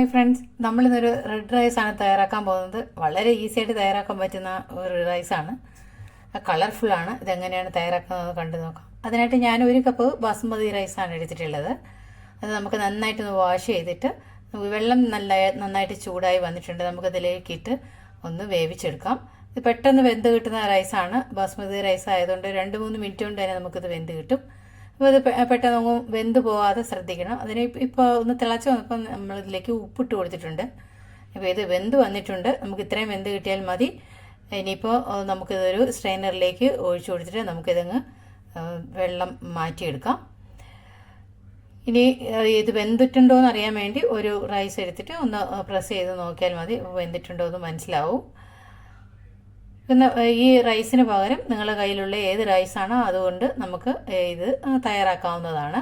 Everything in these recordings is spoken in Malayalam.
ഹായ് ഫ്രണ്ട്സ്, നമ്മളിന്നൊരു റെഡ് റൈസാണ് തയ്യാറാക്കാൻ പോകുന്നത്. വളരെ ഈസി ആയിട്ട് തയ്യാറാക്കാൻ പറ്റുന്ന ഒരു റൈസാണ്. കളർഫുള്ളാണ്. ഇതെങ്ങനെയാണ് തയ്യാറാക്കുന്നത് കണ്ടു നോക്കാം. അതിനായിട്ട് ഞാൻ 1 കപ്പ് ബാസുമതി റൈസാണ് എടുത്തിട്ടുള്ളത്. അത് നമുക്ക് നന്നായിട്ടൊന്ന് വാഷ് ചെയ്തിട്ട് വെള്ളം നന്നായിട്ട് ചൂടായി വന്നിട്ടുണ്ട്. നമുക്കതിലേക്കിട്ട് ഒന്ന് വേവിച്ചെടുക്കാം. ഇത് പെട്ടെന്ന് വെന്ത് കിട്ടുന്ന റൈസാണ്. ബാസുമതി റൈസ് ആയതുകൊണ്ട് 2-3 മിനിറ്റ് കൊണ്ട് തന്നെ നമുക്കിത് വെന്ത് കിട്ടും. അപ്പോൾ ഇത് പെട്ടെന്ന് വെന്ത് പോകാതെ ശ്രദ്ധിക്കണം. അതിന് ഇപ്പോൾ ഒന്ന് തിളച്ച് വന്നപ്പോൾ നമ്മളിതിലേക്ക് ഉപ്പിട്ട് കൊടുത്തിട്ടുണ്ട്. ഇപ്പോൾ ഇത് വെന്ത് വന്നിട്ടുണ്ട്. നമുക്ക് ഇത്രയും വെന്ത് കിട്ടിയാൽ മതി. ഇനിയിപ്പോൾ നമുക്കിതൊരു സ്ട്രെയിനറിലേക്ക് ഒഴിച്ചു കൊടുത്തിട്ട് നമുക്കിതങ്ങ് വെള്ളം മാറ്റിയെടുക്കാം. ഇനി ഇത് വെന്തിട്ടുണ്ടോ എന്ന് അറിയാൻ വേണ്ടി ഒരു റൈസ് എടുത്തിട്ട് ഒന്ന് പ്രസ് ചെയ്ത് നോക്കിയാൽ മതി. വെന്തിട്ടുണ്ടോ എന്ന് മനസ്സിലാവും. പിന്നെ ഈ റൈസിന് പകരം നിങ്ങളുടെ കയ്യിലുള്ള ഏത് റൈസാണോ അതുകൊണ്ട് നമുക്ക് ഇത് തയ്യാറാക്കാവുന്നതാണ്.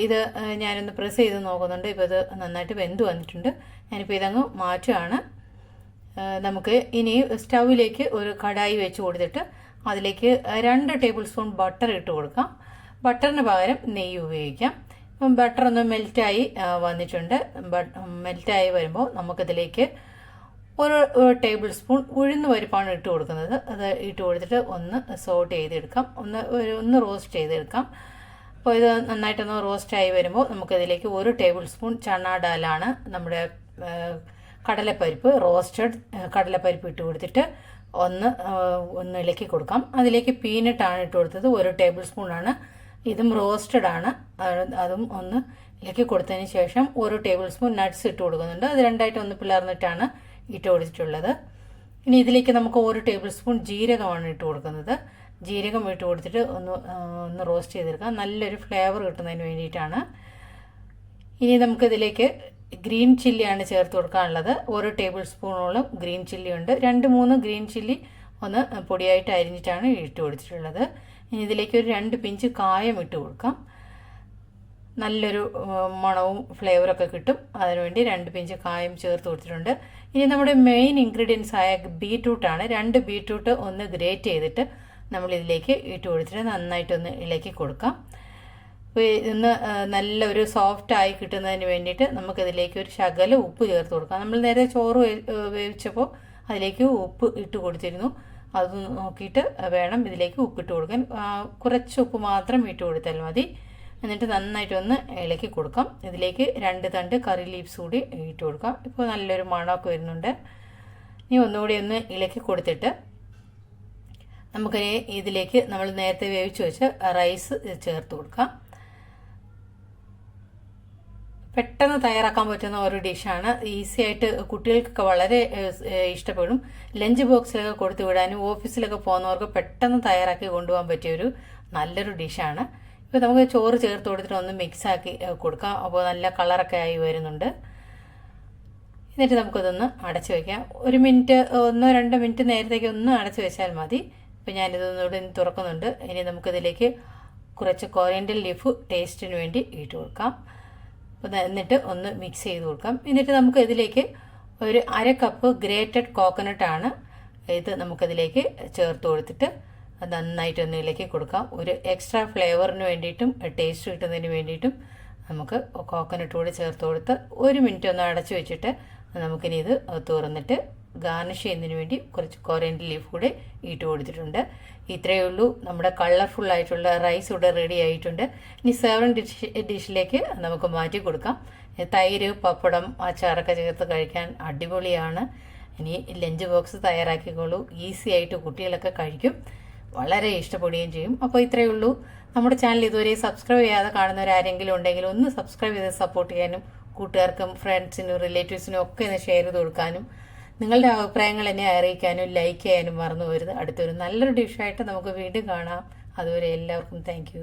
ഇത് ഞാനൊന്ന് പ്രസ് ചെയ്ത് നോക്കുന്നുണ്ട്. ഇപ്പോൾ ഇത് നന്നായിട്ട് വെന്ത് വന്നിട്ടുണ്ട്. ഞാനിപ്പോൾ ഇതങ്ങ് മാറ്റുകയാണ്. നമുക്ക് ഇനി സ്റ്റൗവിലേക്ക് ഒരു കടായി വെച്ച് കൊടുത്തിട്ട് അതിലേക്ക് 2 ടേബിൾ സ്പൂൺ ബട്ടർ ഇട്ട് കൊടുക്കാം. ബട്ടറിന് പകരം നെയ്യ് ഉപയോഗിക്കാം. ഇപ്പം ബട്ടർ ഒന്ന് മെൽറ്റായി വന്നിട്ടുണ്ട്. മെൽറ്റായി വരുമ്പോൾ നമുക്കിതിലേക്ക് ഒരു ടേബിൾ സ്പൂൺ ഉഴുന്ന് പരിപ്പാണ് ഇട്ട് കൊടുക്കുന്നത്. അത് ഇട്ട് കൊടുത്തിട്ട് ഒന്ന് സോട്ട് ചെയ്തെടുക്കാം. ഒന്ന് റോസ്റ്റ് ചെയ്തെടുക്കാം. അപ്പോൾ ഇത് നന്നായിട്ടൊന്ന് റോസ്റ്റായി വരുമ്പോൾ നമുക്കിതിലേക്ക് 1 ടേബിൾ സ്പൂൺ ചണ ഡാലാണ് നമ്മുടെ കടലപ്പരിപ്പ്, റോസ്റ്റഡ് കടലപ്പരിപ്പ് ഇട്ട് കൊടുത്തിട്ട് ഒന്ന് ഇളക്കി കൊടുക്കാം. അതിലേക്ക് പീനട്ടാണ് ഇട്ട് കൊടുത്തത്. 1 ടേബിൾ സ്പൂണാണ്. ഇതും റോസ്റ്റഡ് ആണ്. അതും ഒന്ന് ഇളക്കി കൊടുത്തതിന് ശേഷം 1 ടേബിൾ സ്പൂൺ നട്ട്സ് ഇട്ട് കൊടുക്കുന്നുണ്ട്. അത് രണ്ടായിട്ട് ഒന്ന് പിളർന്നിട്ടാണ് ഇട്ട് കൊടുത്തിട്ടുള്ളത്. ഇനി ഇതിലേക്ക് നമുക്ക് 1 ടേബിൾ സ്പൂൺ ജീരകമാണ് ഇട്ട് കൊടുക്കുന്നത്. ജീരകം ഇട്ട് കൊടുത്തിട്ട് ഒന്ന് റോസ്റ്റ് ചെയ്തെടുക്കാം. നല്ലൊരു ഫ്ലേവർ കിട്ടുന്നതിന് വേണ്ടിയിട്ടാണ്. ഇനി നമുക്കിതിലേക്ക് ഗ്രീൻ ചില്ലിയാണ് ചേർത്ത് കൊടുക്കാനുള്ളത്. 1 ടേബിൾ സ്പൂണോളം ഗ്രീൻ ചില്ലി ഉണ്ട്. 2-3 ഗ്രീൻ ചില്ലി ഒന്ന് പൊടിയായിട്ട് അരിഞ്ഞിട്ടാണ് ഇട്ട് കൊടുത്തിട്ടുള്ളത്. ഇനി ഇതിലേക്ക് ഒരു 2 പിഞ്ച് കായം ഇട്ട് കൊടുക്കാം. നല്ലൊരു മണവും ഫ്ലേവറൊക്കെ കിട്ടും. അതിനുവേണ്ടി 2 പിഞ്ച് കായം ചേർത്ത് കൊടുത്തിട്ടുണ്ട്. ഇനി നമ്മുടെ മെയിൻ ഇൻഗ്രീഡിയൻസ് ആയ ബീറ്റ്റൂട്ടാണ്. 2 ബീറ്റ്റൂട്ട് ഒന്ന് ഗ്രേറ്റ് ചെയ്തിട്ട് നമ്മളിതിലേക്ക് ഇട്ട് കൊടുത്തിട്ട് നന്നായിട്ടൊന്ന് ഇളക്കി കൊടുക്കാം. ഇന്ന് നല്ലൊരു സോഫ്റ്റായി കിട്ടുന്നതിന് വേണ്ടിയിട്ട് നമുക്കിതിലേക്ക് ഒരു ശകലം ഉപ്പ് ചേർത്ത് കൊടുക്കാം. നമ്മൾ നേരെ ചോറ് വേവിച്ചപ്പോൾ അതിലേക്ക് ഉപ്പ് ഇട്ട് കൊടുത്തിരുന്നു. അത് നോക്കിയിട്ട് വേണം ഇതിലേക്ക് ഉപ്പിട്ട് കൊടുക്കാൻ. കുറച്ച് ഉപ്പ് മാത്രം ഇട്ട് കൊടുത്താൽ മതി. എന്നിട്ട് നന്നായിട്ടൊന്ന് ഇളക്കി കൊടുക്കാം. ഇതിലേക്ക് 2 തണ്ട് കറി ലീവ്സ് കൂടി ഇട്ട് കൊടുക്കാം. ഇപ്പോൾ നല്ലൊരു മണമൊക്കെ വരുന്നുണ്ട്. ഇനി ഒന്നുകൂടി ഒന്ന് ഇളക്കി കൊടുത്തിട്ട് നമുക്കിനി ഇതിലേക്ക് നമ്മൾ നേരത്തെ വേവിച്ച് വെച്ച റൈസ് ചേർത്ത് കൊടുക്കാം. പെട്ടെന്ന് തയ്യാറാക്കാൻ പറ്റുന്ന ഒരു ഡിഷാണ്. ഈസി ആയിട്ട് കുട്ടികൾക്കൊക്കെ വളരെ ഇഷ്ടപ്പെടും. ലഞ്ച് ബോക്സിലൊക്കെ കൊടുത്തു വിടാനും ഓഫീസിലൊക്കെ പോകുന്നവർക്ക് പെട്ടെന്ന് തയ്യാറാക്കി കൊണ്ടുപോകാൻ പറ്റിയൊരു നല്ലൊരു ഡിഷാണ്. ഇപ്പോൾ നമുക്ക് ചോറ് ചേർത്ത് കൊടുത്തിട്ട് ഒന്ന് മിക്സാക്കി കൊടുക്കാം. അപ്പോൾ നല്ല കളറൊക്കെ ആയി വരുന്നുണ്ട്. എന്നിട്ട് നമുക്കതൊന്ന് അടച്ചു വയ്ക്കാം. 1 മിനിറ്റ് 1-2 മിനിറ്റ് നേരത്തേക്ക് ഒന്ന് അടച്ചു വെച്ചാൽ മതി. ഇപ്പോൾ ഞാനിതൊന്നുകൂടി തുറക്കുന്നുണ്ട്. ഇനി നമുക്കിതിലേക്ക് കുറച്ച് കൊറിയൻഡർ ലീഫ് ടേസ്റ്റിന് വേണ്ടി ഇട്ട് കൊടുക്കാം. എന്നിട്ട് ഒന്ന് മിക്സ് ചെയ്ത് കൊടുക്കാം. എന്നിട്ട് നമുക്ക് ഇതിലേക്ക് ഒരു 1/2 കപ്പ് ഗ്രേറ്റഡ് കോക്കനട്ടാണ്. ഇത് നമുക്കതിലേക്ക് ചേർത്ത് കൊടുത്തിട്ട് അത് നന്നായിട്ടൊന്ന് ഇളക്കി കൊടുക്കാം. ഒരു എക്സ്ട്രാ ഫ്ലേവറിന് വേണ്ടിയിട്ടും ടേസ്റ്റ് കിട്ടുന്നതിന് വേണ്ടിയിട്ടും നമുക്ക് കോക്കനട്ട് കൂടി ചേർത്ത് കൊടുത്ത് 1 മിനിറ്റ് ഒന്ന് അടച്ചു വെച്ചിട്ട് നമുക്കിനി ഇത് തുറന്നിട്ട് ഗാർണിഷ് ചെയ്യുന്നതിന് വേണ്ടി കുറച്ച് കൊറിയൻഡർ ലീഫ് കൂടി ഇട്ട് കൊടുത്തിട്ടുണ്ട്. ഇത്രയേ ഉള്ളൂ. നമ്മുടെ കളർഫുൾ ആയിട്ടുള്ള റൈസ് ഇവിടെ റെഡി ആയിട്ടുണ്ട്. ഇനി സെർവിങ് ഡിഷിലേക്ക് നമുക്ക് മാറ്റി കൊടുക്കാം. തൈര്, പപ്പടം, അച്ചാറൊക്കെ ചേർത്ത് കഴിക്കാൻ അടിപൊളിയാണ്. ഇനി ലഞ്ച് ബോക്സ് തയ്യാറാക്കിക്കോളൂ. ഈസി ആയിട്ട് കുട്ടികളൊക്കെ കഴിക്കും. വളരെ ഇഷ്ടപ്പെടുകയും ചെയ്യും. അപ്പോൾ ഇത്രയേ ഉള്ളൂ. നമ്മുടെ ചാനൽ ഇതുവരെ സബ്സ്ക്രൈബ് ചെയ്യാതെ കാണുന്നവരാരെങ്കിലും ഉണ്ടെങ്കിൽ ഒന്ന് സബ്സ്ക്രൈബ് ചെയ്ത് സപ്പോർട്ട് ചെയ്യാനും കൂട്ടുകാർക്കും ഫ്രണ്ട്സിനും റിലേറ്റീവ്സിനും ഒക്കെ ഒന്ന് ഷെയർ ചെയ്ത് കൊടുക്കാനും നിങ്ങളുടെ അഭിപ്രായങ്ങൾ എന്നെ അറിയിക്കാനും ലൈക്ക് ചെയ്യാനും മറന്നു പോകരുത്. അടുത്തൊരു നല്ലൊരു ഡിഷായിട്ട് നമുക്ക് വീണ്ടും കാണാം. അതുവരെ എല്ലാവർക്കും താങ്ക്